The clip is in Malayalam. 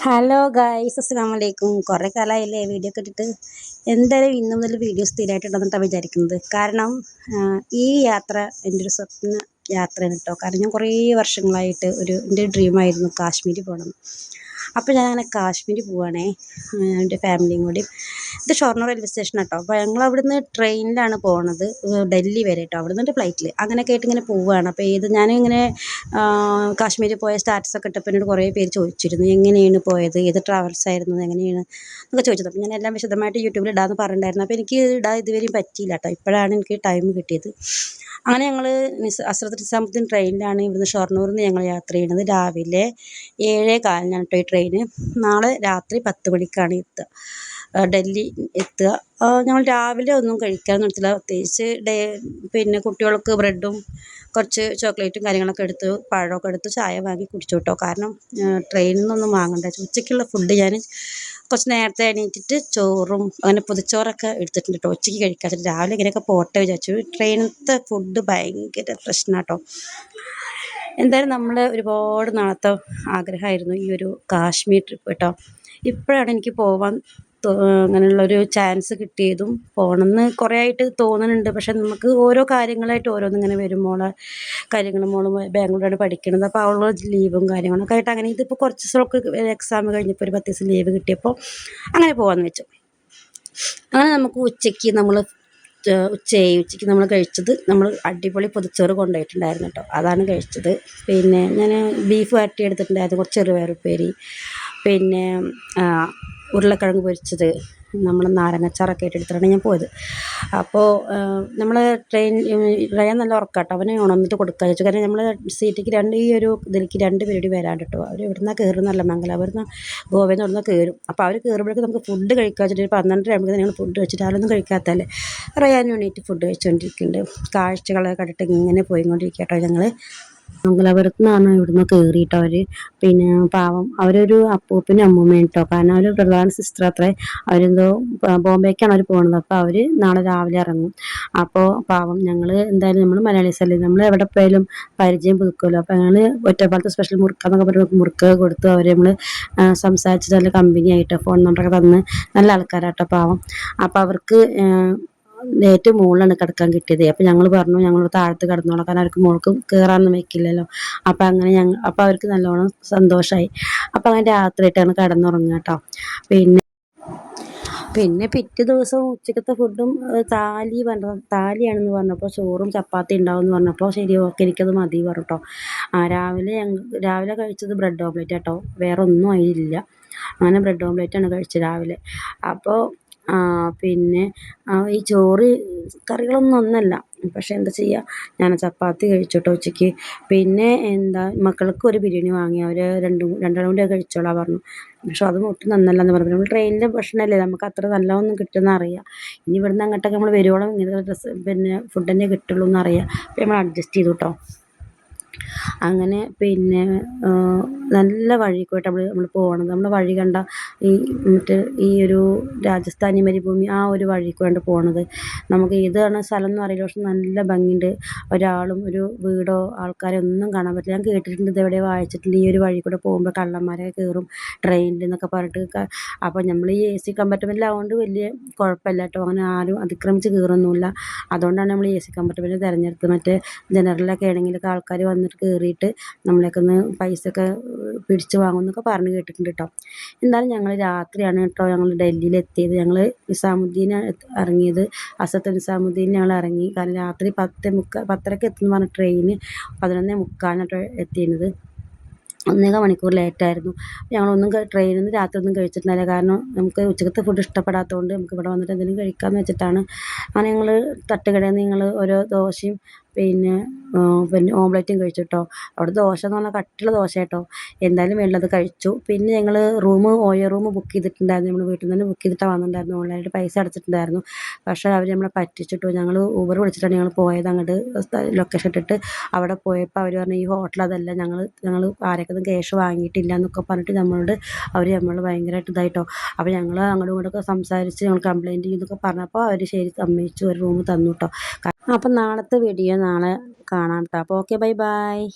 ഹലോ ഗായ്സ്, അസ്സലാമു അലൈക്കും. കുറേ കാലമായില്ലേ വീഡിയോ ഒക്കെ ഇട്ടിട്ട്. എന്തായാലും ഇന്നു മുതൽ വീഡിയോ സ്ഥിരമായിട്ട് ഇടുന്നിട്ടാണ് വിചാരിക്കുന്നത്. കാരണം ഈ യാത്ര എൻ്റെ ഒരു സ്വപ്ന യാത്രയാണ് കേട്ടോ. കാരണം ഞാൻ കുറേ വർഷങ്ങളായിട്ട് എൻ്റെ ഡ്രീമായിരുന്നു കാശ്മീർ പോകണം. അപ്പോൾ ഞാനങ്ങനെ കാശ്മീർ പോവുകയാണേ, എൻ്റെ ഫാമിലിയും കൂടി. ഇത് ഷൊർണൂർ റെയിൽവേ സ്റ്റേഷൻ കേട്ടോ. അപ്പോൾ ഞങ്ങൾ അവിടുന്ന് ട്രെയിനിലാണ് പോണത്, ഡൽഹി വരെ കേട്ടോ. അവിടെ നിന്നിട്ട് ഫ്ലൈറ്റിൽ അങ്ങനെ കേട്ട് ഇങ്ങനെ പോവുകയാണ്. അപ്പോൾ ഞാനിങ്ങനെ കാശ്മീരിൽ പോയ സ്റ്റാറ്റസൊക്കെ ഇട്ടപ്പോൾ എന്നോട് കുറേ പേര് ചോദിച്ചിരുന്നു, എങ്ങനെയാണ് പോയത്, ഏത് ട്രാവൽസ് ആയിരുന്നു, എങ്ങനെയാണ് എന്നൊക്കെ ചോദിച്ചത്. അപ്പോൾ ഞാൻ എല്ലാം വിശദമായിട്ട് യൂട്യൂബിൽ ഇടാമെന്ന് പറഞ്ഞിട്ടുണ്ടായിരുന്നു. അപ്പോൾ എനിക്ക് ഇടാൻ ഇതുവരെയും പറ്റിയില്ല കേട്ടോ. ഇപ്പോഴാണ് എനിക്ക് ടൈം കിട്ടിയത്. അങ്ങനെ ഞങ്ങൾ ഹസ്രത്ത് നിസാമുദ്ദീൻ ട്രെയിനിലാണ് ഇവിടുന്ന് ഷൊർണൂരിൽ നിന്ന് ഞങ്ങൾ യാത്ര ചെയ്യുന്നത്. രാവിലെ 7:15 കേട്ടോ ഈ ട്രെയിന്. നാളെ രാത്രി 10 മണിക്കാണ് എത്തുക, ഡൽഹി എത്തുക. ഞങ്ങൾ രാവിലെ ഒന്നും കഴിക്കാനൊന്നും എടുത്തില്ല. പ്രത്യേകിച്ച് പിന്നെ കുട്ടികൾക്ക് ബ്രെഡും കുറച്ച് ചോക്ലേറ്റും കാര്യങ്ങളൊക്കെ എടുത്ത്, പഴമൊക്കെ എടുത്ത് ചായ വാങ്ങി കുടിച്ചു കേട്ടോ. കാരണം ട്രെയിനിൽ നിന്നൊന്നും വാങ്ങണ്ട. ഉച്ചയ്ക്കുള്ള ഫുഡ് ഞാൻ കുറച്ച് നേരത്തെ എണീറ്റിട്ട് ചോറും അങ്ങനെ പൊതിച്ചോറൊക്കെ എടുത്തിട്ടുണ്ട് കേട്ടോ. ഉച്ചയ്ക്ക് കഴിക്കാച്ചിട്ട് രാവിലെ ഇങ്ങനെയൊക്കെ പോട്ടെ വിചാരിച്ചു. ട്രെയിനിലത്തെ ഫുഡ് ഭയങ്കര പ്രശ്നമാണ് കേട്ടോ. എന്തായാലും നമ്മൾ ഒരുപാട് നാളത്തെ ആഗ്രഹമായിരുന്നു ഈ ഒരു കാശ്മീർ ട്രിപ്പ് കേട്ടോ. ഇപ്പോഴാണ് എനിക്ക് പോവാൻ അങ്ങനെയുള്ളൊരു ചാൻസ് കിട്ടിയതും പോകണമെന്ന് കുറേ ആയിട്ട് തോന്നുന്നുണ്ട്. പക്ഷെ നമുക്ക് ഓരോ കാര്യങ്ങളായിട്ട് ഓരോന്നിങ്ങനെ വരും. മോള് ബാംഗ്ലൂരാണ് പഠിക്കുന്നത്. അപ്പോൾ അവളുടെ ലീവും കാര്യങ്ങളൊക്കെ ആയിട്ട് അങ്ങനെ ഇതിപ്പോൾ കുറച്ച് ദിവസമൊക്കെ എക്സാം കഴിഞ്ഞപ്പോൾ ഒരു 10 ദിവസം ലീവ് കിട്ടിയപ്പോൾ അങ്ങനെ പോകാമെന്ന് വെച്ചു. അങ്ങനെ നമുക്ക് ഉച്ചയ്ക്ക് നമ്മൾ കഴിച്ചത്, നമ്മൾ അടിപൊളി പൊതിച്ചോറ് കൊണ്ടുപോയിട്ടുണ്ടായിരുന്നു കേട്ടോ. അതാണ് കഴിച്ചത്. പിന്നെ ഞാൻ ബീഫ് വരട്ടി എടുത്തിട്ടുണ്ടായിരുന്നു, കുറച്ച് ചെറുപയറുപ്പേരി, പിന്നെ ഉരുളക്കിഴങ്ങ് പൊരിച്ചത്, നമ്മൾ നാരങ്ങച്ചാറൊക്കെ ആയിട്ട് എടുത്തിട്ടാണ് ഞാൻ പോയത്. അപ്പോൾ നമ്മൾ റയാൻ നല്ല ഉറക്കം കേട്ടോ. അവനെ ഉണർന്നിട്ട് കൊടുക്കുക വെച്ചു. കാരണം നമ്മൾ സീറ്റിക്ക് ഈ ഒരു ഇതിലേക്ക് 2 പേര് വരാണ്ട് കേട്ടോ. അവർ എവിടുന്നാണ് കയറുന്നല്ല, മംഗലാപുരത്ത് ഗോവയിൽ നിന്ന് ഇവിടുന്ന് കയറും. അപ്പോൾ അവർ കയറുമ്പോഴേക്കും നമുക്ക് ഫുഡ് കഴിക്കാൻ വെച്ചിട്ട് 12:30 ആകുമ്പോഴേക്കും ഞങ്ങൾ ഫുഡ് വെച്ചിട്ട് അവരൊന്നും കഴിക്കാത്തല്ലേ. റയാൻ വേണ്ടിയിട്ട് ഫുഡ് കഴിച്ചുകൊണ്ടിരിക്കുന്നുണ്ട്. കാഴ്ചകളെ കണ്ടിട്ട് ഇങ്ങനെ പോയിക്കൊണ്ടിരിക്കുക കേട്ടോ. ഞങ്ങൾ മംഗലാപുരത്ത് നിന്നാണ് ഇവിടുന്ന് കയറിയിട്ട് അവർ. പിന്നെ പാവം അവരൊരു അപ്പൂപ്പനും അമ്മൂമ്മയും കേട്ടോ. കാരണം അവർ പ്രധാന സിസ്റ്റർ അത്രേ. അവരെന്തോ ബോംബേക്കാണ് അവർ പോകുന്നത്. അപ്പോൾ അവർ നാളെ രാവിലെ ഇറങ്ങും. അപ്പോൾ പാവം ഞങ്ങൾ എന്തായാലും നമ്മൾ മലയാളീസല്ലേ, നമ്മൾ എവിടെ പോയാലും പരിചയം പുതുക്കുമല്ലോ. അപ്പോൾ ഞങ്ങൾ ഒറ്റപ്പാലത്തെ സ്പെഷ്യൽ മുറുക്കാന്നൊക്കെ പറഞ്ഞ് മുറുക്ക കൊടുത്തു. അവർ നമ്മൾ സംസാരിച്ചിട്ട് നല്ല കമ്പനി ആയിട്ട് ഫോൺ നമ്പറൊക്കെ തന്ന് നല്ല ആൾക്കാരാട്ടോ പാവം. അപ്പോൾ അവർക്ക് ഏറ്റവും മുകളിലാണ് കിടക്കാൻ കിട്ടിയത്. അപ്പോൾ ഞങ്ങൾ പറഞ്ഞു ഞങ്ങൾ താഴത്ത് കിടന്നോളാം, കാരണം അവർക്ക് മുകൾക്ക് കയറാനൊന്നും വെക്കില്ലല്ലോ. അപ്പോൾ അങ്ങനെ അപ്പോൾ അവർക്ക് നല്ലോണം സന്തോഷമായി. അപ്പോൾ അങ്ങനെ രാത്രിയായിട്ടാണ് കിടന്നുറങ്ങുക കേട്ടോ. പിന്നെ പിറ്റേ ദിവസം ഉച്ചക്കത്തെ ഫുഡും താലിയാണെന്ന് പറഞ്ഞപ്പോൾ ചോറും ചപ്പാത്തി ഉണ്ടാവും എന്ന് പറഞ്ഞപ്പോൾ ശരി ഓക്കെ എനിക്കത് മതി പറഞ്ഞു കേട്ടോ. രാവിലെ കഴിച്ചത് ബ്രെഡ് ഓംലെറ്റ് കേട്ടോ, വേറെ ഒന്നും അതിലില്ല. അങ്ങനെ ബ്രെഡ് ഓംലെറ്റാണ് കഴിച്ചത് രാവിലെ. അപ്പോൾ പിന്നെ ഈ ചോറ് കറികളൊന്നും ഒന്നല്ല. പക്ഷെ എന്താ ചെയ്യുക, ഞാൻ ചപ്പാത്തി കഴിച്ചു കേട്ടോ ഉച്ചയ്ക്ക്. പിന്നെ മക്കൾക്ക് ഒരു ബിരിയാണി വാങ്ങി, അവർ രണ്ടെണ്ണം കൂടി അത് കഴിച്ചോളാം പറഞ്ഞു. പക്ഷെ അതും ഒട്ടും നന്നല്ലെന്ന് പറഞ്ഞു. നമ്മൾ ട്രെയിനിൻ്റെ ഭക്ഷണമല്ലേ, നമുക്ക് അത്ര നല്ലതൊന്നും കിട്ടുമെന്ന് അറിയാം. ഇനി ഇവിടുന്ന് അങ്ങോട്ടൊക്കെ നമ്മൾ വരുവോളം ഇങ്ങനത്തെ പിന്നെ ഫുഡ് തന്നെ കിട്ടുള്ളൂ എന്നറിയാം. അപ്പോൾ നമ്മൾ അഡ്ജസ്റ്റ് ചെയ്തു കേട്ടോ. അങ്ങനെ പിന്നെ നല്ല വഴി കൂടെ നമ്മൾ പോകണത്. നമ്മൾ വഴി കണ്ട ഈ ഒരു രാജസ്ഥാനി മരുഭൂമി ആ ഒരു വഴി കൂടെ പോകണത്. നമുക്ക് ഏതാണ് സ്ഥലം എന്ന് അറിയില്ല, പക്ഷെ നല്ല ഭംഗിയുണ്ട്. ഒരാളും ഒരു വീടോ ആൾക്കാരോ ഒന്നും കാണാൻ പറ്റില്ല. ഞാൻ കേട്ടിട്ടുണ്ട്, ഇതെവിടെ വായിച്ചിട്ടുണ്ട്, ഈ ഒരു വഴി കൂടെ പോകുമ്പോൾ കള്ളന്മാരെ കയറും ട്രെയിനിൽ എന്നൊക്കെ പറഞ്ഞിട്ട്. അപ്പോൾ നമ്മൾ ഈ AC കമ്പാർട്ട്മെൻറ്റിലാവുകൊണ്ട് വലിയ കുഴപ്പമില്ല കേട്ടോ. അങ്ങനെ ആരും അതിക്രമിച്ച് കയറൊന്നുമില്ല. അതുകൊണ്ടാണ് നമ്മൾ AC കമ്പാർട്ട്മെൻറ്റ് തിരഞ്ഞെടുത്തത്. മറ്റേ ജനറലൊക്കെ ആണെങ്കിലൊക്കെ ആൾക്കാർ വന്നിട്ട് കയറിയിട്ട് നമ്മളെയൊക്കെ ഒന്ന് പൈസയൊക്കെ പിടിച്ച് വാങ്ങും എന്നൊക്കെ പറഞ്ഞ് കേട്ടിട്ടുണ്ട് കേട്ടോ. എന്തായാലും ഞങ്ങൾ രാത്രിയാണ് കേട്ടോ ഞങ്ങൾ ഡൽഹിയിൽ എത്തിയത്. ഞങ്ങൾ നിസാമുദ്ദീൻ ഇറങ്ങിയത്, ഹസ്രത്ത് നിസാമുദ്ദീൻ ഞങ്ങൾ ഇറങ്ങി. കാരണം രാത്രി 10:30 എത്തുമെന്ന് പറഞ്ഞ ട്രെയിന് 11:45 എത്തിയിരുന്നത്. 1.25 മണിക്കൂർ ലേറ്റായിരുന്നു. ഞങ്ങളൊന്നും ട്രെയിനിൽ നിന്ന് രാത്രി ഒന്നും കഴിച്ചിട്ടുണ്ടായില്ല. കാരണം നമുക്ക് ഉച്ചക്കത്തെ ഫുഡ് ഇഷ്ടപ്പെടാത്തതുകൊണ്ട് നമുക്ക് ഇവിടെ വന്നിട്ട് എന്തെങ്കിലും കഴിക്കാമെന്ന് വെച്ചിട്ടാണ്. അങ്ങനെ ഞങ്ങൾ തട്ടുകടയിൽ നിന്ന് ഞങ്ങൾ ഓരോ ദോശയും പിന്നെ ഓംലെറ്റും കഴിച്ചു കേട്ടോ. അവിടെ ദോശ എന്ന് പറഞ്ഞാൽ കട്ടിയുള്ള ദോശ കേട്ടോ. എന്തായാലും വേണ്ടത് കഴിച്ചു. പിന്നെ ഞങ്ങൾ ഓയോ റൂം ബുക്ക് ചെയ്തിട്ടുണ്ടായിരുന്നു. നമ്മൾ വീട്ടിൽ നിന്ന് തന്നെ ബുക്ക് ചെയ്തിട്ടാണ് വന്നിട്ടുണ്ടായിരുന്നു. ഓൺലൈനായിട്ട് പൈസ അടച്ചിട്ടുണ്ടായിരുന്നു. പക്ഷേ അവർ നമ്മളെ പറ്റിച്ചിട്ടു. ഞങ്ങൾ ഊബർ വിളിച്ചിട്ടാണ് ഞങ്ങൾ പോയത്. അങ്ങോട്ട് ലൊക്കേഷൻ ഇട്ടിട്ട് അവിടെ പോയപ്പോൾ അവർ പറഞ്ഞു ഈ ഹോട്ടൽ അതല്ല, ഞങ്ങൾ ആരെയൊക്കെ ക്യാഷ് വാങ്ങിയിട്ടില്ല എന്നൊക്കെ പറഞ്ഞിട്ട് നമ്മൾ ഭയങ്കരമായിട്ട് ഇതായിട്ടോ. അപ്പോൾ ഞങ്ങൾ അങ്ങോട്ടും ഇങ്ങോട്ടൊക്കെ സംസാരിച്ച് ഞങ്ങൾ കംപ്ലയിൻറ്റ് ചെയ്യുന്നൊക്കെ പറഞ്ഞപ്പോൾ അവർ ശരി സമ്മതിച്ചു, ഒരു റൂം തന്നു കേട്ടോ. അപ്പം നാളത്തെ വീഡിയോ നാളെ കാണാം കേട്ടോ. അപ്പോൾ ഓക്കെ, ബൈ ബൈ.